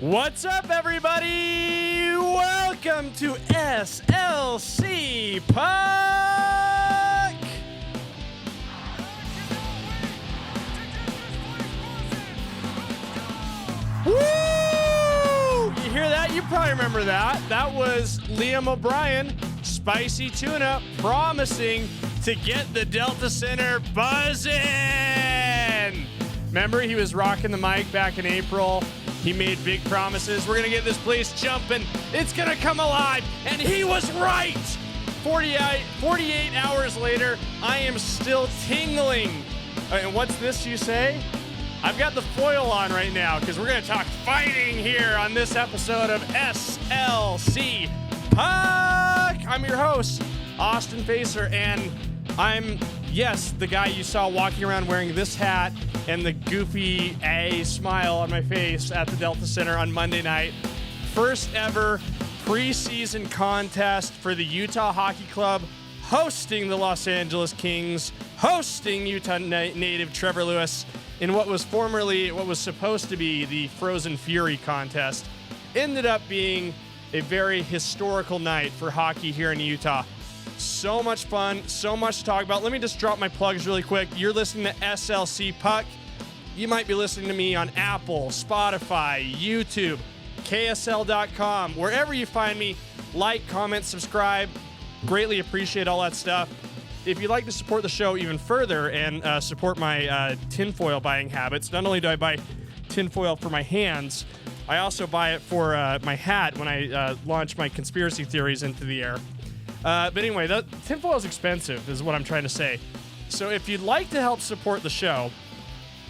What's up, everybody? Welcome to SLC Puck. Woo! You hear that? You probably remember that. That was Liam O'Brien, spicy tuna, promising to get the Delta Center buzzing. Remember, he was rocking the mic back in April. He made big promises. We're going to get this place jumping. It's going to come alive. And he was right. 48 hours later, I am still tingling. And what's this you say? I've got the foil on right now because we're going to talk fighting here on this episode of SLC Puck. I'm your host, Austin Facer, and I'm, yes, the guy you saw walking around wearing this hat and the goofy smile on my face at the Delta Center on Monday night. First ever preseason contest for the Utah Hockey Club, hosting the Los Angeles Kings, hosting Utah native Trevor Lewis in what was supposed to be the Frozen Fury contest. Ended up being a very historical night for hockey here in Utah. So much fun, so much to talk about. Let me just drop my plugs really quick. You're listening to SLC Puck. You might be listening to me on Apple, Spotify, YouTube, KSL.com. Wherever you find me, like, comment, subscribe. Greatly appreciate all that stuff. If you'd like to support the show even further and support my tinfoil buying habits, not only do I buy tinfoil for my hands, I also buy it for my hat when I launch my conspiracy theories into the air. But anyway, the tinfoil is expensive, is what I'm trying to say. So if you'd like to help support the show,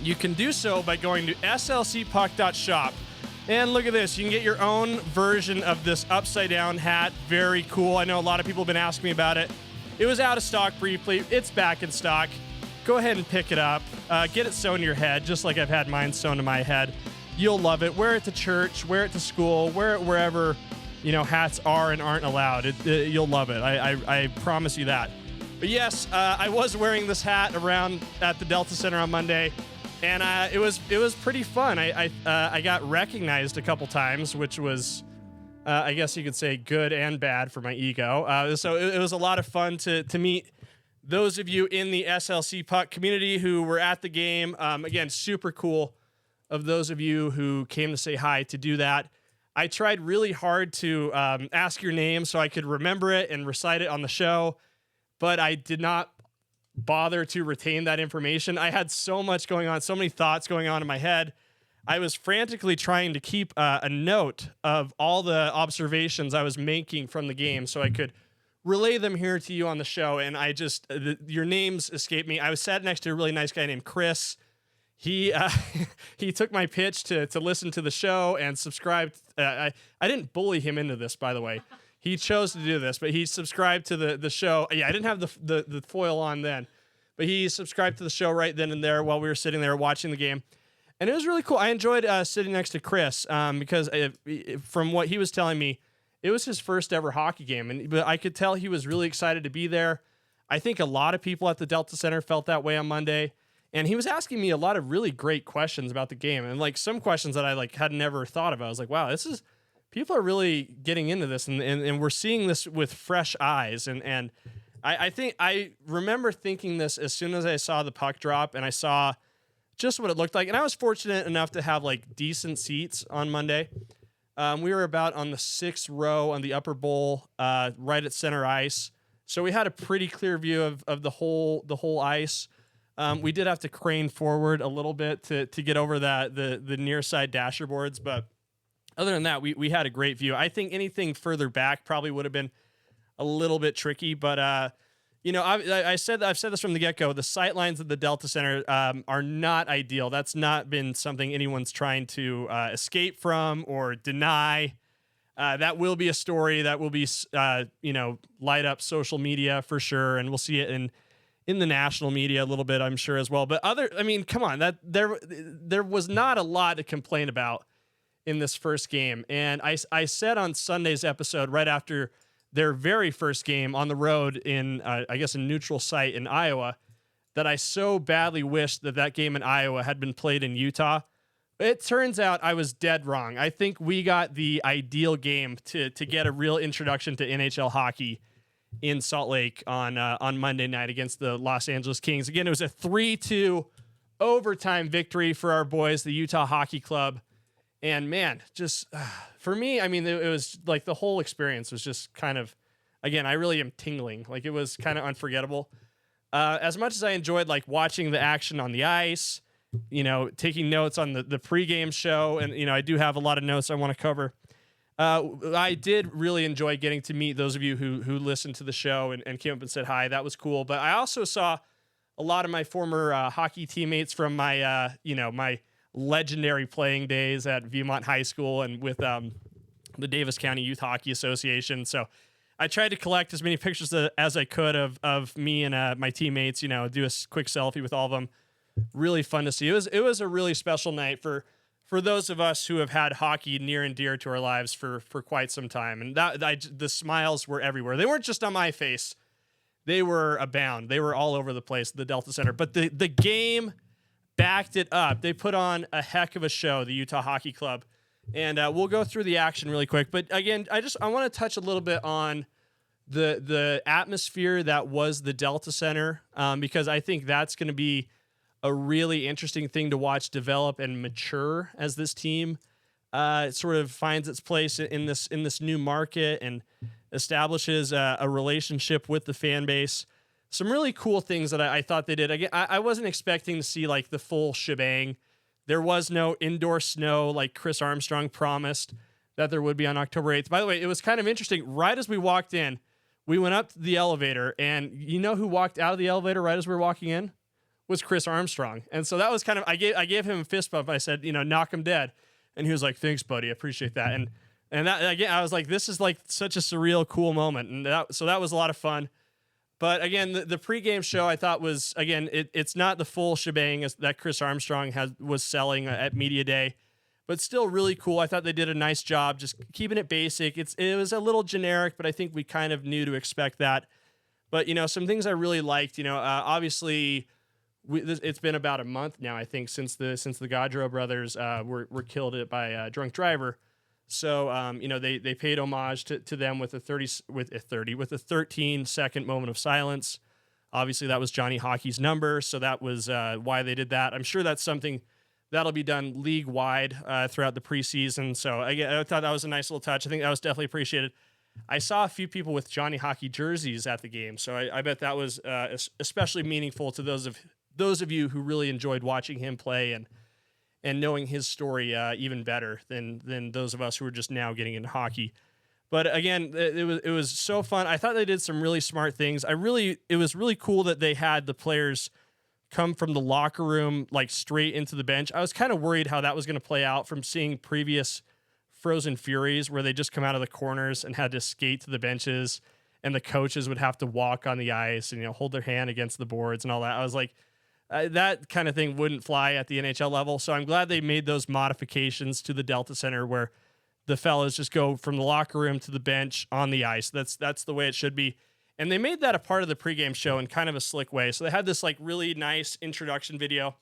you can do so by going to slcpuck.shop. And look at this. You can get your own version of this upside-down hat. Very cool. I know a lot of people have been asking me about it. It was out of stock briefly. It's back in stock. Go ahead and pick it up. Get it sewn to your head, just like I've had mine sewn to my head. You'll love it. Wear it to church. Wear it to school. Wear it wherever hats are and aren't allowed. You'll love it. I promise you that. But yes, I was wearing this hat around at the Delta Center on Monday, and it was pretty fun. I got recognized a couple times, which was, I guess you could say, good and bad for my ego. So it was a lot of fun to meet those of you in the SLC Puck community who were at the game. Again, super cool of those of you who came to say hi to do that. I tried really hard to ask your name so I could remember it and recite it on the show, but I did not bother to retain that information. I had so much going on, so many thoughts going on in my head. I was frantically trying to keep a note of all the observations I was making from the game so I could relay them here to you on the show, and your names escaped me. I was sat next to a really nice guy named Chris. He took my pitch to listen to the show and subscribed. I didn't bully him into this, by the way. He chose to do this, but he subscribed to the show. Yeah, I didn't have the foil on then, but he subscribed to the show right then and there while we were sitting there watching the game. And it was really cool. I enjoyed sitting next to Chris because from what he was telling me, it was his first ever hockey game. But I could tell he was really excited to be there. I think a lot of people at the Delta Center felt that way on Monday. And he was asking me a lot of really great questions about the game, and like some questions that I had never thought of. I was like, wow, people are really getting into this, and we're seeing this with fresh eyes. And I think I remember thinking this as soon as I saw the puck drop and I saw just what it looked like. And I was fortunate enough to have decent seats on Monday. We were about on the 6th row on the upper bowl, right at center ice. So we had a pretty clear view of the whole ice. We did have to crane forward a little bit to get over the near side dasher boards, but other than that, we had a great view. I think anything further back probably would have been a little bit tricky, but I've said this from the get-go. The sight lines at the Delta Center are not ideal. That's not been something anyone's trying to escape from or deny. That will be a story that will be light up social media for sure, and we'll see it in the national media a little bit, I'm sure, as well. But come on, there was not a lot to complain about in this first game. And I said on Sunday's episode, right after their very first game on the road in, I guess, a neutral site in Iowa, that I so badly wished that game in Iowa had been played in Utah, It turns out I was dead wrong. I think we got the ideal game to get a real introduction to NHL hockey in Salt Lake on Monday night against the Los Angeles Kings. Again, it was a 3-2 overtime victory for our boys, the Utah Hockey Club. And man, just for me, I mean, it was like the whole experience was just kind of, again, I really am tingling. Like, it was kind of unforgettable. As much as I enjoyed like watching the action on the ice, taking notes on the pregame show, and I do have a lot of notes I want to cover. I did really enjoy getting to meet those of you who listened to the show and came up and said hi. That was cool. But I also saw a lot of my former hockey teammates from my my legendary playing days at Viewmont High School and with the Davis County Youth Hockey Association. So I tried to collect as many pictures as I could of me and my teammates. Do a quick selfie with all of them. Really fun to see. It was a really special night for those of us who have had hockey near and dear to our lives for quite some time. And the smiles were everywhere. They weren't just on my face. They were abound. They were all over the place at the Delta Center. But the game backed it up. They put on a heck of a show, the Utah Hockey Club. And we'll go through the action really quick. But again, I want to touch a little bit on the atmosphere that was the Delta Center, because I think that's going to be a really interesting thing to watch develop and mature as this team sort of finds its place in this new market and establishes a relationship with the fan base. Some really cool things that I thought they did. Again, I wasn't expecting to see like the full shebang. There was no indoor snow like Chris Armstrong promised that there would be on October 8th. By the way, it was kind of interesting. Right as we walked in, we went up to the elevator, and you know who walked out of the elevator right as we were walking in? Was Chris Armstrong. And so that was kind of, I gave him a fist bump. I said, knock him dead. And he was like, thanks, buddy. I appreciate that. And that, again, I was like, this is like such a surreal, cool moment. And so that was a lot of fun. But again, the pregame show I thought was, again, it's not the full shebang as that Chris Armstrong was selling at Media Day, but still really cool. I thought they did a nice job just keeping it basic. It was a little generic, but I think we kind of knew to expect that. But, some things I really liked, obviously, it's been about a month now, I think, since the Gaudreau brothers were killed by a drunk driver. So they paid homage to them with a 13-second moment of silence. Obviously, that was Johnny Hockey's number, so that was why they did that. I'm sure that's something that'll be done league wide throughout the preseason. So I thought that was a nice little touch. I think that was definitely appreciated. I saw a few people with Johnny Hockey jerseys at the game, so I bet that was especially meaningful to those of you who really enjoyed watching him play and knowing his story even better than those of us who are just now getting into hockey. But again, it was so fun. I thought they did some really smart things. It was really cool that they had the players come from the locker room like straight into the bench. I was kind of worried how that was going to play out from seeing previous Frozen Furies where they just come out of the corners and had to skate to the benches, and the coaches would have to walk on the ice and hold their hand against the boards and all that. I was like, that kind of thing wouldn't fly at the NHL level. So I'm glad they made those modifications to the Delta Center where the fellas just go from the locker room to the bench on the ice. That's the way it should be. And they made that a part of the pregame show in kind of a slick way. So they had this like really nice introduction video.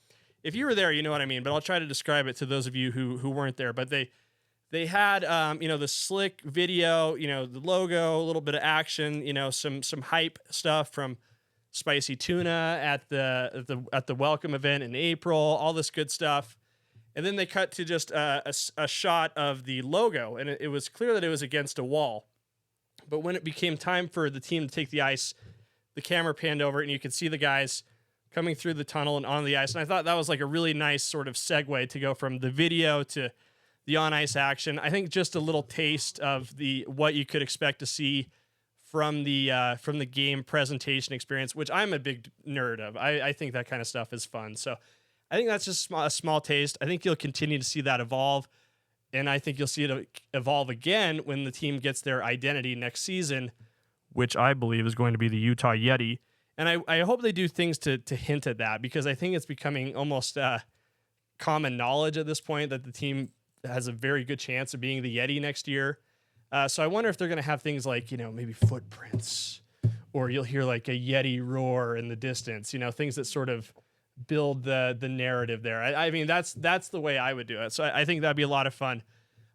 If you were there, you know what I mean, but I'll try to describe it to those of you who weren't there. But they had the slick video, the logo, a little bit of action, some hype stuff from Spicy Tuna at the welcome event in April, all this good stuff. And then they cut to just a shot of the logo, and it was clear that it was against a wall. But when it became time for the team to take the ice, the camera panned over, and you could see the guys coming through the tunnel and on the ice. And I thought that was like a really nice sort of segue to go from the video to the on-ice action. I think just a little taste of what you could expect to see from the game presentation experience, which I'm a big nerd of. I think that kind of stuff is fun. So I think that's just a small taste. I think you'll continue to see that evolve, and I think you'll see it evolve again when the team gets their identity next season, which I believe is going to be the Utah Yeti. And I hope they do things to hint at that, because I think it's becoming almost common knowledge at this point that the team has a very good chance of being the Yeti next year. So I wonder if they're going to have things like, maybe footprints, or you'll hear like a Yeti roar in the distance, things that sort of build the narrative there. I mean, that's the way I would do it. So I think that'd be a lot of fun.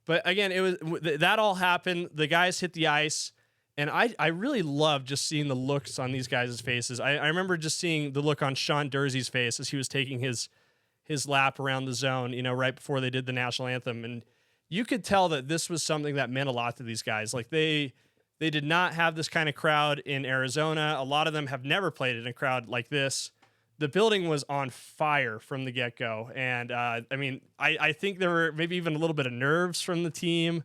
But again, it was that all happened. The guys hit the ice, and I really loved just seeing the looks on these guys' faces. I remember just seeing the look on Sean Durzee's face as he was taking his lap around the zone, right before they did the national anthem, and you could tell that this was something that meant a lot to these guys. Like they did not have this kind of crowd in Arizona. A lot of them have never played in a crowd like this. The building was on fire from the get-go. And, I mean, I think there were maybe even a little bit of nerves from the team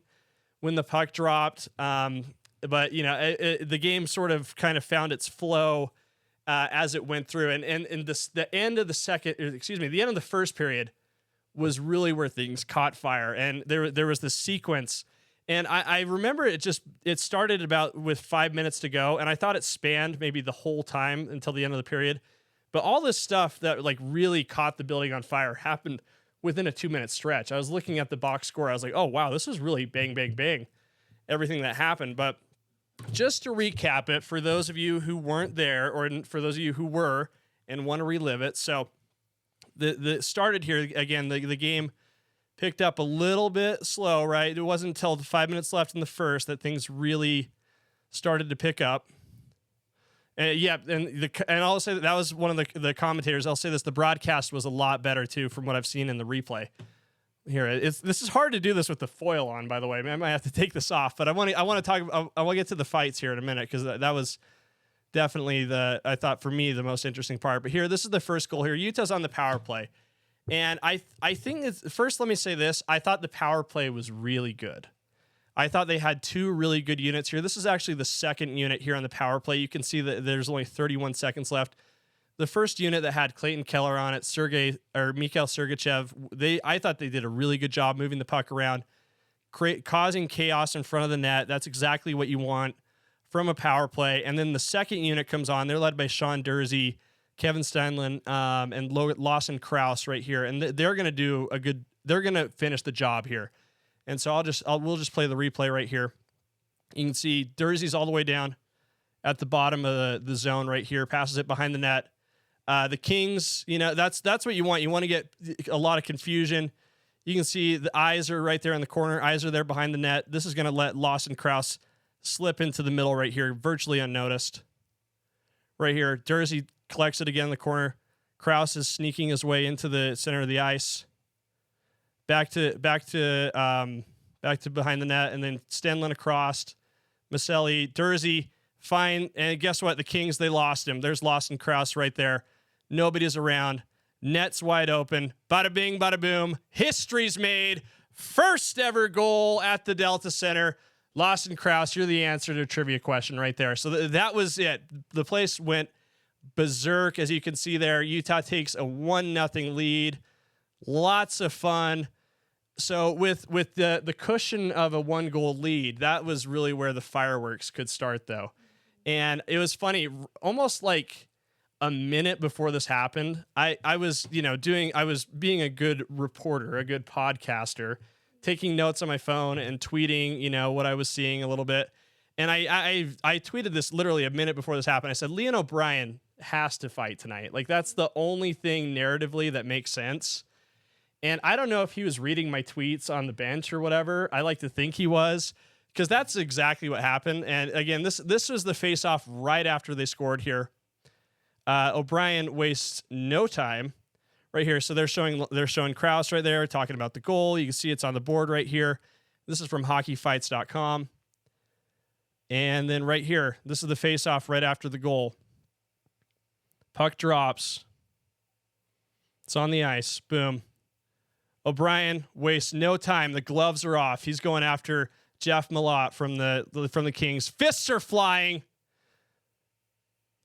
when the puck dropped. But, the game sort of kind of found its flow as it went through. And the end of the end of the first period was really where things caught fire. And there was this sequence. And I remember it started about with 5 minutes to go. And I thought it spanned maybe the whole time until the end of the period. But all this stuff that like really caught the building on fire happened within a 2-minute stretch. I was looking at the box score. I was like, oh, wow, this is really bang, bang, bang, everything that happened. But just to recap it for those of you who weren't there, or for those of you who were and want to relive it. So the started here again, the game picked up a little bit slow, right? It wasn't until the 5 minutes left in the first that things really started to pick up. And I'll say that was one of the commentators. I'll say this: the broadcast was a lot better too, from what I've seen in the replay. Here, this is hard to do this with the foil on, by the way. I might have to take this off, but I want to talk. I want to get to the fights here in a minute, because that was definitely I thought for me the most interesting part. But here, this is the first goal here. Utah's on the power play, and I think first let me say this: I thought the power play was really good. I thought they had two really good units here. This is actually the second unit here on the power play. You can see that there's only 31 seconds left. The first unit that had Clayton Keller on it, Mikhail Sergachev, I thought they did a really good job moving the puck around, causing chaos in front of the net. That's exactly what you want from a power play. And then the second unit comes on. They're led by Sean Dursey, Kevin Steinlen, and Lawson Krause right here. And they're going to finish the job here. And so we'll just play the replay right here. You can see Dursey's all the way down at the bottom of the zone right here, passes it behind the net. The Kings, that's what you want. You want to get a lot of confusion. You can see the eyes are right there in the corner. Eyes are there behind the net. This is going to let Lawson Krause slip into the middle right here, virtually unnoticed. Right here, Dursey collects it again in the corner. Krause is sneaking his way into the center of the ice. Back to behind the net, and then Stenlin across, Maselli, Dursey, fine, and guess what? The Kings, they lost him. There's Lawson Krause right there. Nobody's around. Net's wide open. Bada bing, bada boom. History's made. First ever goal at the Delta Center. Lawson Krause, you're the answer to a trivia question right there. So that was it. The place went berserk, as you can see there. Utah takes a 1-0 lead. Lots of fun. So with the cushion of a 1-goal lead, that was really where the fireworks could start, though. And it was funny, almost like a minute before this happened, I was being a good reporter, a good podcaster, taking notes on my phone and tweeting, what I was seeing a little bit. And I tweeted this literally a minute before this happened. I said, Leon O'Brien has to fight tonight. Like, that's the only thing narratively that makes sense. And I don't know if he was reading my tweets on the bench or whatever. I like to think he was, because that's exactly what happened. And again, this was the face-off right after they scored here. O'Brien wastes no time right here. So they're showing Krause right there, talking about the goal. You can see it's on the board right here. This is from hockeyfights.com. And then right here, this is the face-off right after the goal. Puck drops. It's on the ice. Boom. O'Brien wastes no time. The gloves are off. He's going after Jeff Malott from the Kings. Fists are flying.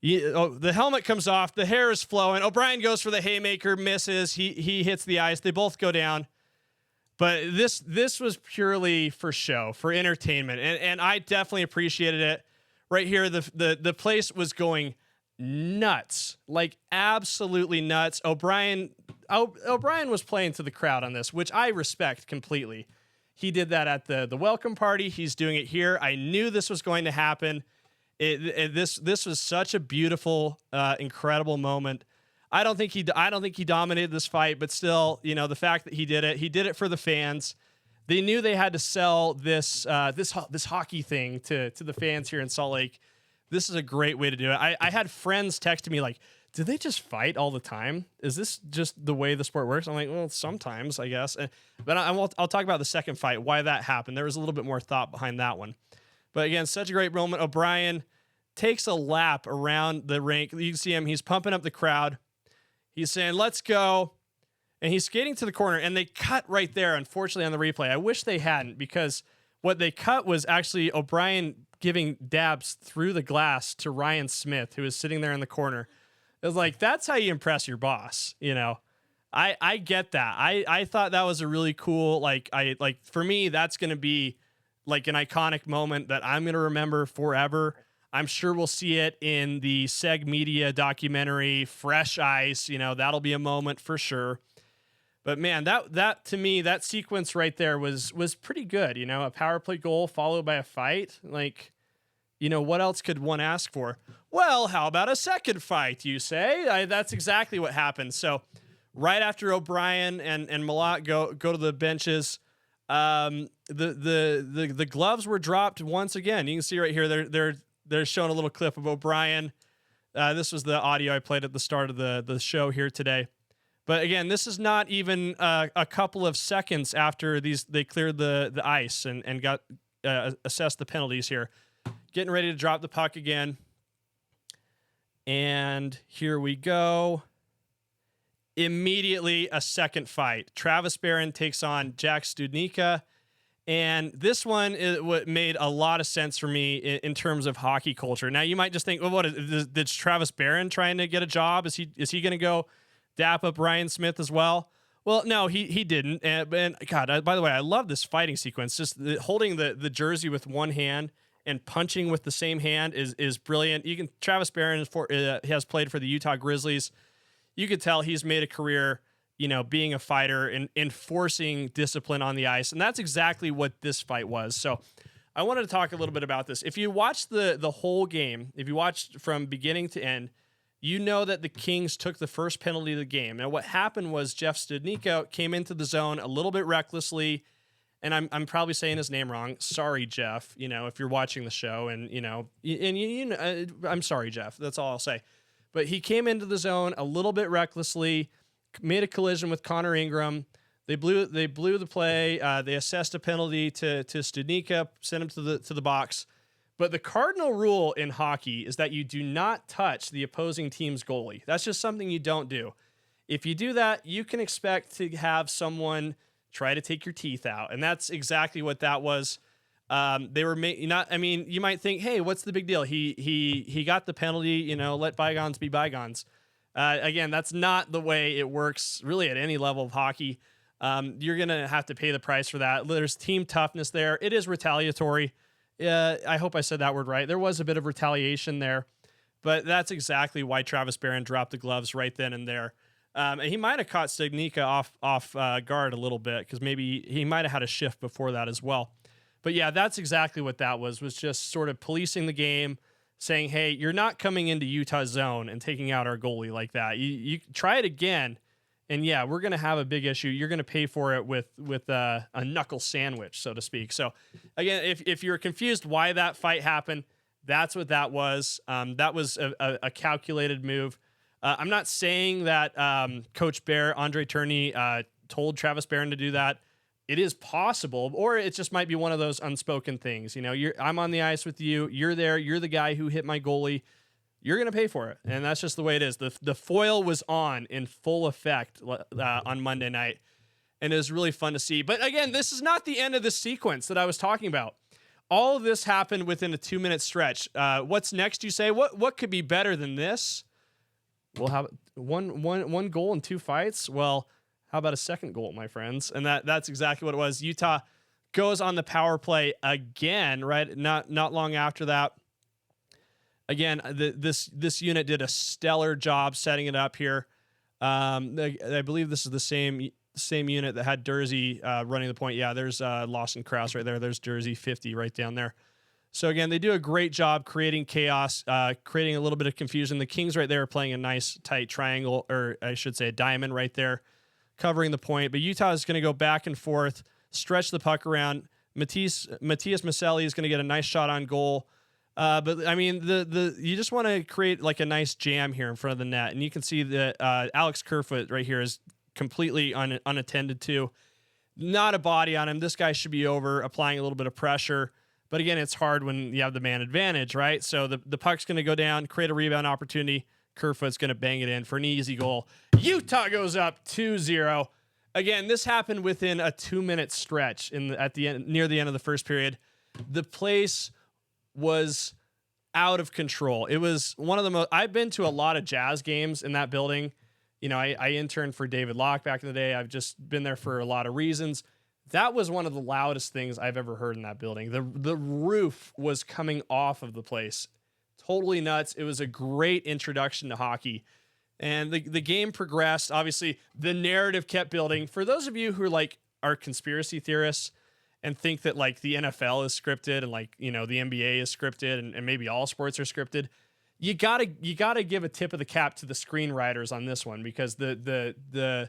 The helmet comes off. The hair is flowing. O'Brien goes for the haymaker, misses. He hits the ice. They both go down. But this was purely for show, for entertainment, and I definitely appreciated it. Right here, the place was going nuts, like absolutely nuts. O'Brien was playing to the crowd on this, which I respect completely. He did that at the welcome party. He's doing it here. I knew this was going to happen. This was such a beautiful, incredible moment. I don't think he dominated this fight, but still, you know, the fact that he did it for the fans. They knew they had to sell this hockey thing to the fans here in Salt Lake. This is a great way to do it. I had friends texting me like, do they just fight all the time? Is this just the way the sport works? I'm like, well, sometimes, I guess. But I'll talk about the second fight, why that happened. There was a little bit more thought behind that one. But again, such a great moment. O'Brien takes a lap around the rink. You can see him. He's pumping up the crowd. He's saying, let's go. And he's skating to the corner, and they cut right there, unfortunately, on the replay. I wish they hadn't, because what they cut was actually O'Brien giving dabs through the glass to Ryan Smith, who was sitting there in the corner. It was like, that's how you impress your boss, you know? I get that. I thought that was a really cool, for me, that's going to be like an iconic moment that I'm going to remember forever. I'm sure we'll see it in the Seg Media documentary, Fresh Ice. You know, that'll be a moment for sure. But man, that to me, that sequence right there was pretty good. You know, a power play goal followed by a fight. Like, you know, what else could one ask for? Well, how about a second fight, you say? That's exactly what happened. So right after O'Brien and Malott go to the benches, the gloves were dropped once again. You can see right here, they're showing a little clip of O'Brien. This was the audio I played at the start of the show here today. But again, this is not even a couple of seconds after they cleared the ice and got assessed the penalties here. Getting ready to drop the puck again. And here we go. Immediately a second fight. Travis Barron takes on Jack Studnicka. And this one what made a lot of sense for me in terms of hockey culture. Now, you might just think, well, what is Travis Barron trying to get a job? Is he going to go dap up Ryan Smith as well? Well, no, he didn't. And God, by the way, I love this fighting sequence. Just holding the jersey with one hand and punching with the same hand is brilliant. Travis Barron has played for the Utah Grizzlies. You could tell he's made a career, you know, being a fighter and enforcing discipline on the ice. And that's exactly what this fight was. So I wanted to talk a little bit about this. If you watch the whole game, if you watched from beginning to end, you know that the Kings took the first penalty of the game. Now, what happened was Jeff Studnicka came into the zone a little bit recklessly, and I'm probably saying his name wrong. Sorry, Jeff. You know, if you're watching the show, and I'm sorry, Jeff. That's all I'll say. But he came into the zone a little bit recklessly, made a collision with Connor Ingram. They blew the play. They assessed a penalty to Studnicka, sent him to the box. But the cardinal rule in hockey is that you do not touch the opposing team's goalie. That's just something you don't do. If you do that, you can expect to have someone try to take your teeth out, and that's exactly what that was. They were you might think, hey, what's the big deal? He got the penalty. You know, let bygones be bygones. Again, that's not the way it works really at any level of hockey. You're gonna have to pay the price for that. There's team toughness there. It is retaliatory. I hope I said that word right. There was a bit of retaliation there, but that's exactly why Travis Barron dropped the gloves right then and there. And he might have caught Studnicka off guard a little bit, because maybe he might have had a shift before that as well. But yeah, that's exactly what that was just sort of policing the game, saying, hey, you're not coming into Utah's zone and taking out our goalie like that. You try it again, and yeah, we're going to have a big issue. You're going to pay for it with a knuckle sandwich, so to speak. So again, if you're confused why that fight happened, that's what that was. That was a calculated move. I'm not saying that Coach Andre Turney told Travis Barron to do that. It is possible, or it just might be one of those unspoken things. You know, I'm on the ice with you. You're there. You're the guy who hit my goalie. You're going to pay for it. And that's just the way it is. The foil was on in full effect on Monday night, and it was really fun to see. But again, this is not the end of the sequence that I was talking about. All of this happened within a 2-minute stretch. What's next, you say? What could be better than this? We'll have one goal in 2 fights. Well, how about a second goal, my friends? And that's exactly what it was. Utah goes on the power play again, right? Not long after that. Again, this unit did a stellar job setting it up here. I believe this is the same unit that had Jersey running the point. Yeah, there's Lawson Krause right there. There's Jersey 50 right down there. So again, they do a great job creating chaos, creating a little bit of confusion. The Kings right there are playing a nice tight triangle, or I should say a diamond right there, covering the point. But Utah is going to go back and forth, stretch the puck around. Matias Maselli is going to get a nice shot on goal. But I mean, you just want to create like a nice jam here in front of the net, and you can see that Alex Kerfoot right here is completely unattended to. Not a body on him. This guy should be over, applying a little bit of pressure. But again, it's hard when you have the man advantage, right? So the puck's going to go down, create a rebound opportunity. Kerfoot's going to bang it in for an easy goal. Utah goes up 2-0. Again, this happened within a 2-minute stretch at the end, near the end of the first period. The place was out of control. It was one of the most. I've been to a lot of Jazz games in that building. You know, I interned for David Locke back in the day. I've just been there for a lot of reasons. That was one of the loudest things I've ever heard in that building. The roof was coming off of the place. Totally nuts. It was a great introduction to hockey. And the game progressed. Obviously, the narrative kept building. For those of you who are conspiracy theorists and think that like the NFL is scripted and like, you know, the NBA is scripted and maybe all sports are scripted, you gotta give a tip of the cap to the screenwriters on this one, because the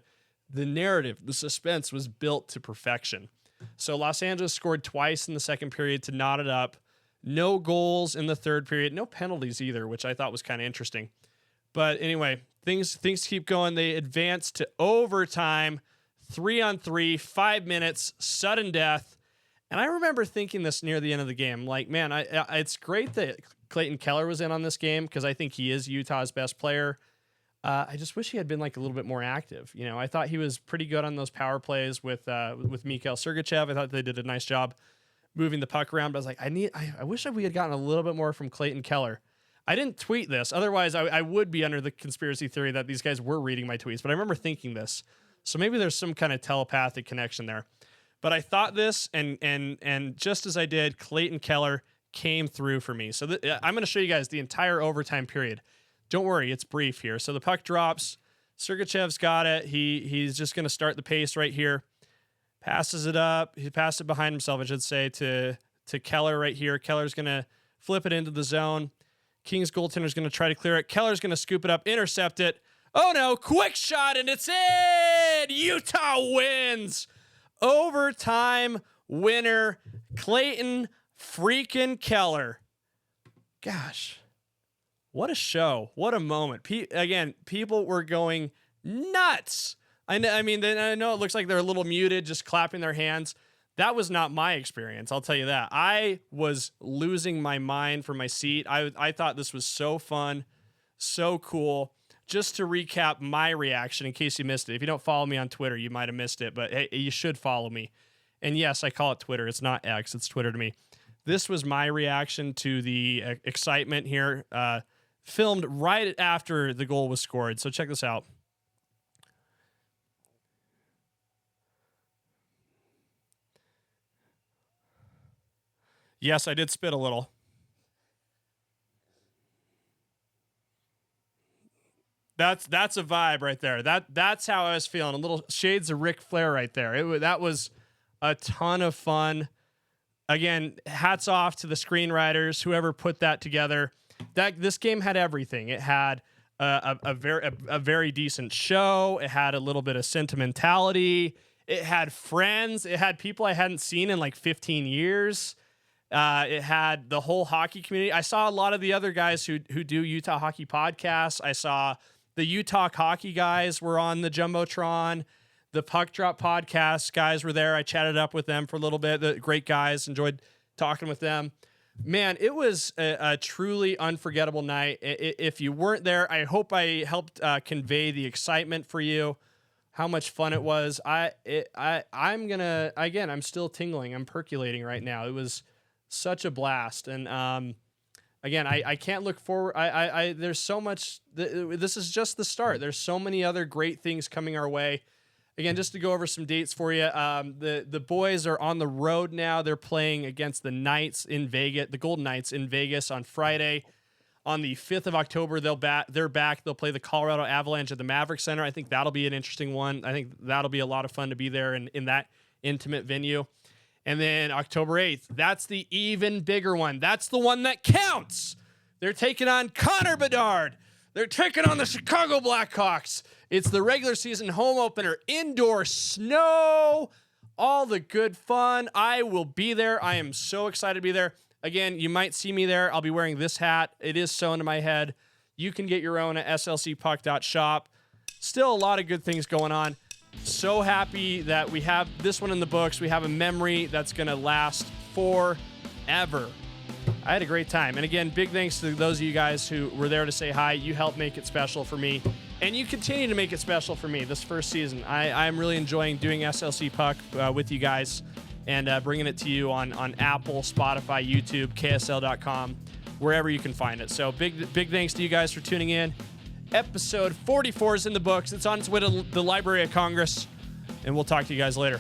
narrative, the suspense was built to perfection. So Los Angeles scored twice in the second period to knot it up. No goals in the third period, no penalties either, which I thought was kind of interesting. But anyway, things keep going. They advance to overtime, 3-on-3, 5 minutes, sudden death. And I remember thinking this near the end of the game, like, man, it's great that Clayton Keller was in on this game, because I think he is Utah's best player. I just wish he had been like a little bit more active. You know, I thought he was pretty good on those power plays with Mikhail Sergachev. I thought they did a nice job moving the puck around, but I was like, I wish we had gotten a little bit more from Clayton Keller. I didn't tweet this. Otherwise, I would be under the conspiracy theory that these guys were reading my tweets, but I remember thinking this. So maybe there's some kind of telepathic connection there. But I thought this, and just as I did, Clayton Keller came through for me. So I'm going to show you guys the entire overtime period. Don't worry, it's brief here. So the puck drops. Sergachev's got it. He's just going to start the pace right here. Passes it up. He passed it behind himself, I should say, to Keller right here. Keller's going to flip it into the zone. Kings goaltender's going to try to clear it. Keller's going to scoop it up, intercept it. Oh no, quick shot, and it's in! Utah wins! Overtime winner, Clayton freaking Keller. Gosh. What a show. What a moment. Again, people were going nuts. I mean, I know it looks like they're a little muted, just clapping their hands. That was not my experience, I'll tell you that. I was losing my mind from my seat. I thought this was so fun, so cool. Just to recap my reaction, in case you missed it. If you don't follow me on Twitter, you might have missed it, but hey, you should follow me. And yes, I call it Twitter. It's not X, it's Twitter to me. This was my reaction to the excitement here. Filmed right after the goal was scored. So check this out. Yes, I did spit a little. That's a vibe right there. That's how I was feeling. A little shades of Ric Flair right there. That was a ton of fun. Again, hats off to the screenwriters, whoever put that together. This game had everything. It had a very decent show. It had a little bit of sentimentality. It had friends. It had people I hadn't seen in like 15 years. It had the whole hockey community. I saw a lot of the other guys who do Utah hockey podcasts. I saw the Utah hockey guys were on the Jumbotron. The Puck Drop podcast guys were there. I chatted up with them for a little bit. The great guys, enjoyed talking with them. Man, it was a truly unforgettable night. If you weren't there, I hope I helped convey the excitement for you, how much fun it was. I'm still tingling. I'm percolating right now. It was such a blast. And again, I can't look forward. There's so much. This is just the start. There's so many other great things coming our way. Again, just to go over some dates for you, the boys are on the road now. They're playing against the Knights in Vegas, the Golden Knights in Vegas on Friday. On the 5th of October, they're back. They'll play the Colorado Avalanche at the Maverick Center. I think that'll be an interesting one. I think that'll be a lot of fun to be there in that intimate venue. And then October 8th, that's the even bigger one. That's the one that counts. They're taking on Connor Bedard. They're taking on the Chicago Blackhawks. It's the regular season home opener, indoor snow, all the good fun. I will be there. I am so excited to be there. Again, you might see me there. I'll be wearing this hat. It is sewn to my head. You can get your own at slcpuck.shop. Still a lot of good things going on. So happy that we have this one in the books. We have a memory that's going to last forever. I had a great time. And again, big thanks to those of you guys who were there to say hi. You helped make it special for me. And you continue to make it special for me this first season. I'm really enjoying doing SLC Puck with you guys and bringing it to you on Apple, Spotify, YouTube, KSL.com, wherever you can find it. So big thanks to you guys for tuning in. Episode 44 is in the books. It's on its way to the Library of Congress. And we'll talk to you guys later.